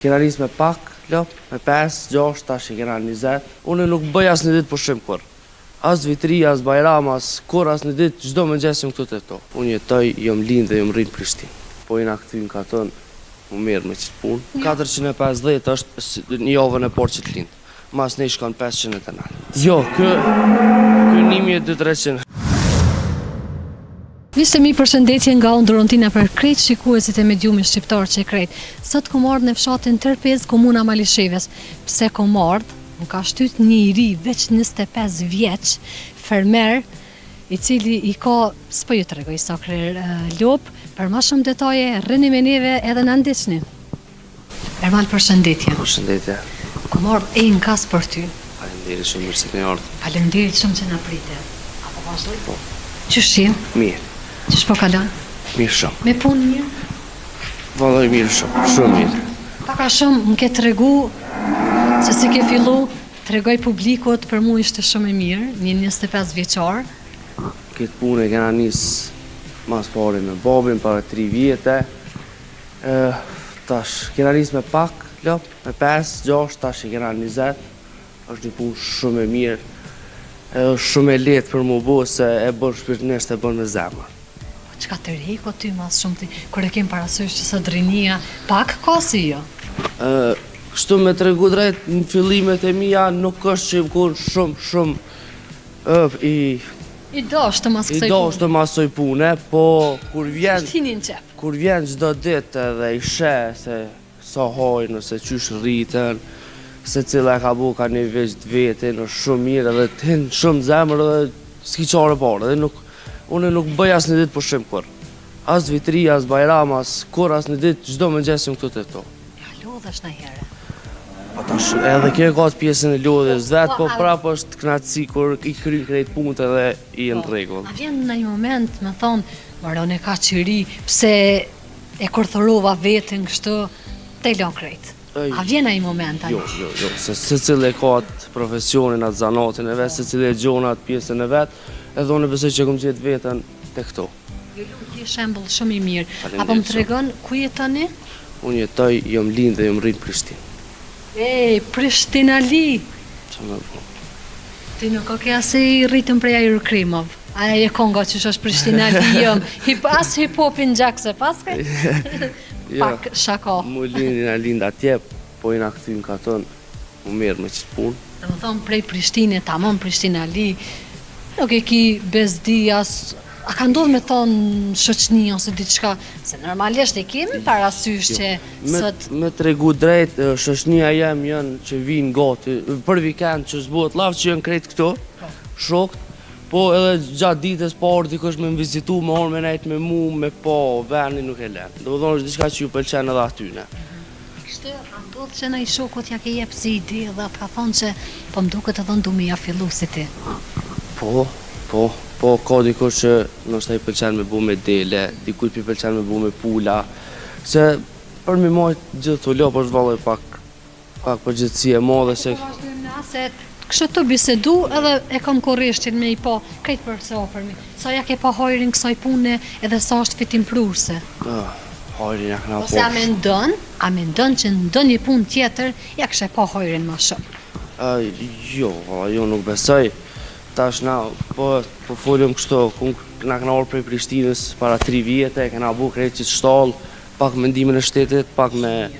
Kena nis me pak, lop, me 5, 6, tash i kena 20. Unë nuk bëj as një ditë pushim kur. As vitri, as bajram, as kur, as një ditë, çdo mëngjes jam këtu te to. Unë jetoj, jam lind dhe jam rrit në Prishtinë. Po jena këtu në katon, më mirë me çit punë. 450 është një javën e porë që të lind. Mas ne shkon 580. Jo, kë 1200-300. Vishte mi përshëndetje nga unë Dorontina për krejt shikuesit e mediumit shqiptar që e krejt. Sot kom ardhë në fshatin Tërpez, komuna Malisheves. Pse kom ardhë? Më ka shtyt një i ri, veç 25 vjeç, fermer, i cili i ka, s'po ju të regoj sa krer lop, për ma shumë detaje, rrini me neve edhe në ndisni. Ermal, përshëndetje. Përshëndetje. Kom ardhë në kas për ty. Faleminderit shumë mirë se keni ardhur. Faleminderit shumë që na prite. Apo vazhdoj? Po. Qëshim? Mirë. Qësh po kalon? Mirë shumë. Me punë mirë? Vallai mirë shumë, shumë mirë. Paka shumë më ke tregu se si ke fillu, tregoj publikut, për mu ishte shumë e mirë, një 25 vjeqar. Këtë punë e kena nis mas pari me babin, para 3 vjete. Tash, kena nis me pak, lop, me 5, 6, tash i kena 20. Është një punë shumë e mirë. Është shumë e lehtë për mu bo, se e bën shpirtënisht, e bën me zemër. Qka të rejko ty mas shumë ti, kër e kem parasysh që së drinia, pak ka si jo? Kështu me tregu drejt, në fillimet e mija nuk është që më konë shumë I doshtë mas kësoj punë. I doshtë mas kësoj pune, po kur vjen çdo ditë edhe i she se sa hojnë, ose qysh rritën, se cila e ka bu ka një veç të vetin, është shumë mirë edhe të hinë shumë zemër edhe s'ki qare parë, edhe unë nuk bëj as një ditë pushim kur. As vitri, as bajram, as kur, as një ditë, çdo mëngjes jam këtu te to. Ja, lodhesh në herë. Po tash, edhe kjo ka pjesën e lodhjes vet, po prapë është kënaqësi kur i kryen krejt punët edhe i në rregull. A vjen në një moment me thonë, marone ka qiri, pse e kurthorova veten kështu, te lën krejt. A vjen ai moment ai? Jo, se secili ka atë profesionin, atë zanatin e vet, secili e gjon atë pjesën e vet, edhe unë besoj që kom gjetë veten te këto. Ju lutem shembull shumë i mirë. Apo më tregon ku jetoni? Unë jetoj, jam lind dhe jam rrit në Prishtinë. Prishtinali. Çfarë po? Ti nuk ke as i rritën prej ajër Krimov. A e konga që është Prishtinali jëm. As hip-hopin gjakse paske? Pak shaka. Mu lind atje, po jena këty në katon, mu mirë me qëtë punë. Dhe më thonë prej Prishtine, tamam Prishtinali, nuk e ki bezdi as... A ka ndodhë me thonë shoqni ose diçka, se normalisht e kemi parasysh që sot... Me tregu drejt, shoqnia jem janë që vinë gati, për vikend që zbuhet lavë që janë krejt këto, shokët, po edhe gjatë ditës parë dikush me më vizitu, me orë me nejtë me mu, me po, venin nuk e lenë. Do thonë është diçka që ju pëlqen edhe atyne. Kështë, a ndodhë që në i shokot ja ke jep si ide dhe ka thonë që po më duket edhe du me ja fillu si ti? Po, ka dikush që nështë i pëlqen me bu me dele, dikush i pëlqen me bu me pula, se për mi majtë gjithë të lopë është vallaj pak përgjithësi e madhe se... Kështë të bisedu edhe e kam korreshtin me i po, krejt për se ofërmi. Sa ja ke pa hajrin kësaj pune edhe sa është fitim prurse? Hajrin ja këna po... Ose a me ndonë që ndonjë një pun tjetër, ja kështë e pa hajrin ma shumë? Jo nuk besoj. Tash na, po folim kështu, na këna orë prej Prishtinës para 3 vjete, këna bu krejt që të shtallë, pak me ndimin e shtetit, pak me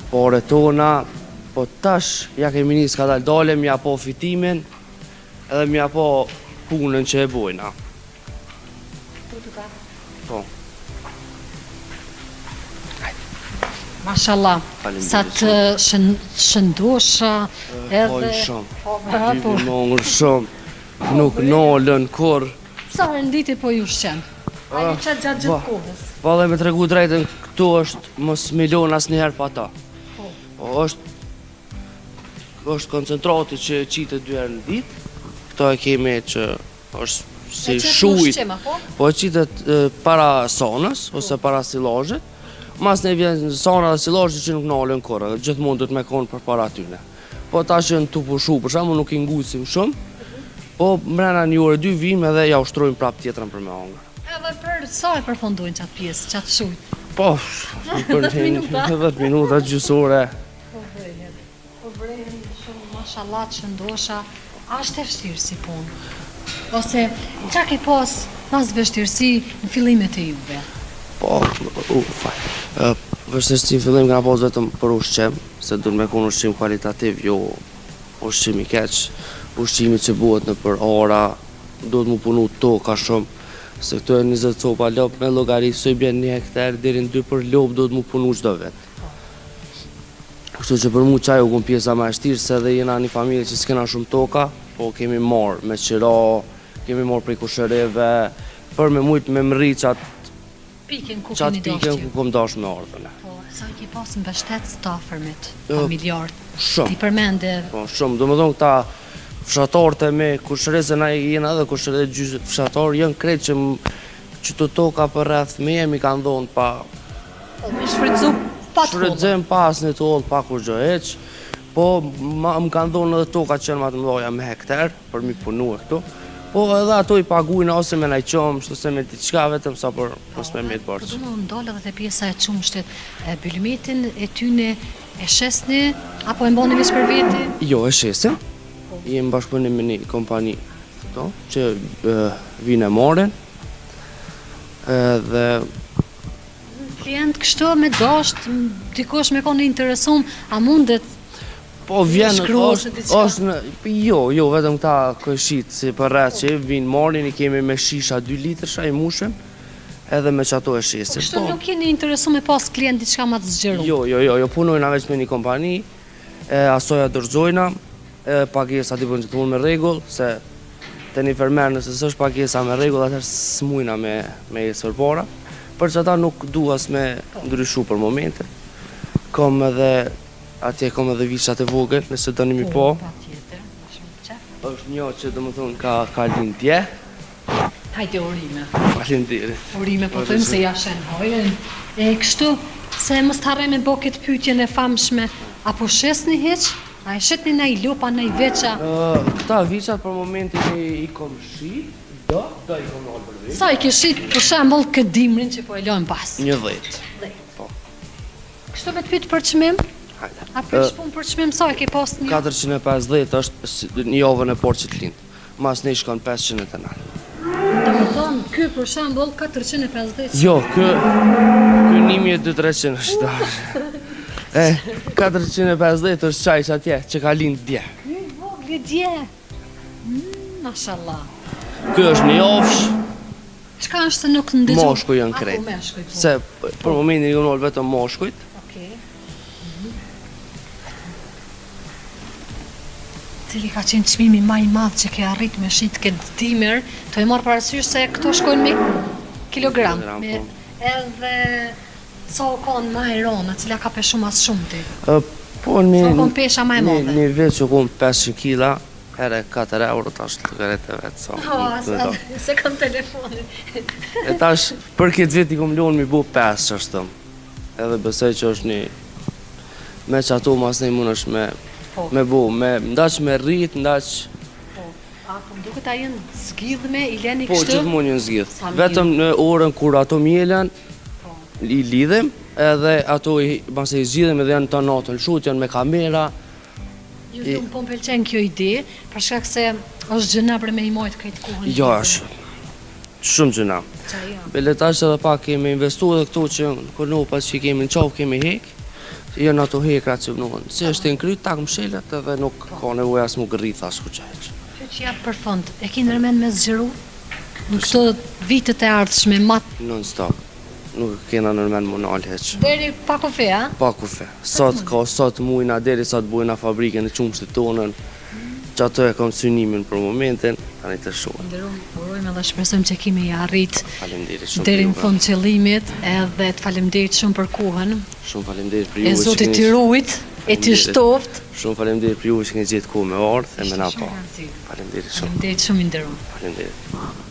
pare tona, po tash, ja kemi njës ka dalë, mja po fitimin, edhe mja po punën që e bojna. Po. Mashallah, sa të shëndosha edhe... Shumë, mongër shumë, nuk nolën kur... Sa renditi po ju shqenë? A ju qatë gjatë gjithë kohës? Vallaj me tregu drejtën, këtu është mos milion as njëherë pa ta. është koncentrati që qitë 2 herë në ditë, këto e kemi që është si shujt, po e qitet para sonës ose para silazhit. Mas ne vjen sana dhe silazhit që nuk nalën kur, gjithmonë duhet me konë për para tyne. Po ta që në të pushu, për shembull nuk i ngusim shumë, po mrena një orë 2 vim edhe ja ushtrojmë prap tjetrën për me hangër. Edhe për sa e përfundojnë qatë pjesë, qatë shujt? Po, për 10 minuta gjysore. Po vrehen shumë, mashallah, që ndosha. A është e vështirë si punë? Ose, qa ke pas mas vështirësi në fillimet e juve? Po, vështirësi në fillim këna pas vetëm për ushqim, se duhet me konë ushqim kualitativ, jo ushqim i keq, ushqimi që buhet në për ora, duhet mu punu toka shumë, se këtu e 20 copa lop me llogarit, së i bjen 1 hektar, deri në 2 për lop, duhet mu punu çdo vet. Kështu që për mu qaj u kun pjesa ma shtirë, se dhe jena një familje që s'kena shumë toka, po kemi marrë me qira, kemi marrë prej kushëreve, për me mujt me mriqat, Piken ku qatë keni piken dashur. ku kom dash me ardhën. Po, sa i ke pas në bështet stafërmit, familjarët, Shumë. ti përmende, Po, shumë, do më thonë këta fshatarët e me kushëre, se na jena edhe kushëre gjysë fshatarë, janë krejt që të toka për rreth me jemi kanë dhonë pa me shfrytzu pa të kolla. shfrytëzim pas një të ollë pa kur gjë heq, po më kanë dhonë edhe toka që janë ma të mdoja me hektar, për mi punu e këtu, po edhe ato i paguajnë ose me najqom, shtu se me t'i qka vetëm sa për mos me me të Po borç. du më ndalë edhe te pjesa e qumshtit, byllëmetin e tyne e shesni, apo e mbani veç për veti? Jo, e shesim, jem bashkëpunim me një kompani që vinë e marrin, dhe Klient kështu me dasht, dikush me konë interesum, a mundet po vjen shkruose diçka? jo, vetëm këta këshit si për rreth që vinë marrin, i kemi me shisha 2 litrësha i mushën, edhe me qato e shesim. Kështu nuk jeni interesum me pas klient diçka ma të zgjeru? Jo, punojna veç me një kompani, asoja dorëzojna, pagesa ti bën që të punë me rregull, se te një fermer nëse s'është pagesa me rregull, atëherë s'mujna me jesë përpara. Për që ata nuk duas me ndryshu për momente. Kom edhe vishat e vogël, nëse do mi po. Patjetër, shumë qef. Është një që do më thonë ka lind dje. Hajde urime. Faleminderit. Urime po thëmë se ja shenhojën. E kështu, se mos të harrem me bo këtë pyetjen e famshme, apo shes një heq, a e shet një na i lupa, na i veqa, Këta vishat për momentin i kom shi, do i kom nalë për vit. sa i kishit për shembull këtë dimrin që po e lojnë pas. 10. Po. Kështu me të pyet për çmim, Hajde. a për çpun për çmim sa e ke pas një? 450 është një javën e porçit lind. Mas ne shkon 580. Do të thonë, ky për shembull 450. Jo, kë 1200-300 është darë. 450 është qajsh atje, që ka lind dje. Një vogli dje. Mashallah. Ky është një ofsh, Çka është se nuk ndëgjoj? moshkuj janë krejt. Apo meshkuj po. Se për momentin i kom nolë vetëm moshkujt. Okej. Cili ka qenë çmimi më i madh që ke arrit me shit këtë dimër, të e marr parasysh se këto shkojnë me kilogram, Kilogram, me po. edhe sa u kanë më e rona, cila ka peshu mas shumë ti. Po një Sa kom pesha më e madhe? Një vit që kom 500 kila, herë 4 euro tash të gëret e vetë. Se kam telefonin. E tash, për këtë vit i kom lonë mi bu 5 që është tëmë. Edhe besoj që është një, me që ato mas ne mund është Po. me bu, ndaq me rrit, ndaq, Po, a po më duket a jenë zgjidhme, i leni po kështu? gjithmonë një zgjidh. Sa mirë. Vetëm në orën kur ato mjelen, Po. i lidhem, edhe ato mas e i zgjidhem edhe janë të natën shut, janë me kamera. Ju të më po më pëlqen kjo ide, për shkak se është gjëna për me i mojtë këtë kohën. Jo, është shumë gjëna. Qa jo. Beletash edhe pak kemi investu edhe këto që kur pas që kemi në qafë kemi hek, janë ato hekra që nuhën. Si është në kryt, tak mshelet edhe nuk ka nevoj as mu gërrit as ku qeq. Kjo që japë për fond, e ki nërmen me zgjeru? Në këto vitet e ardhshme, matë Non stop. Nuk kena nërmen më nalë heq. deri pa kofe, a? Pa kufe. Sot mujna deri sa të bujna fabrikën e qumshtit tonën, që ato e kom synimin për momentin, tani të shumë. Ndërum, urojmë edhe shpresojmë që kemi i arrit Faleminderit shumë. deri për në juve. fund qëllimit, edhe të falemderit shumë për kohën, Shumë faleminderit për e juve që Zotit keni. të rujt, e të Faleminderit. shtoft. Shumë faleminderit për juve që keni gjetë kohë me ardhë e me na Ishte shumë pa. rëndësishme. Faleminderit shumë. Falemderit shumë i nderuar. Faleminderit.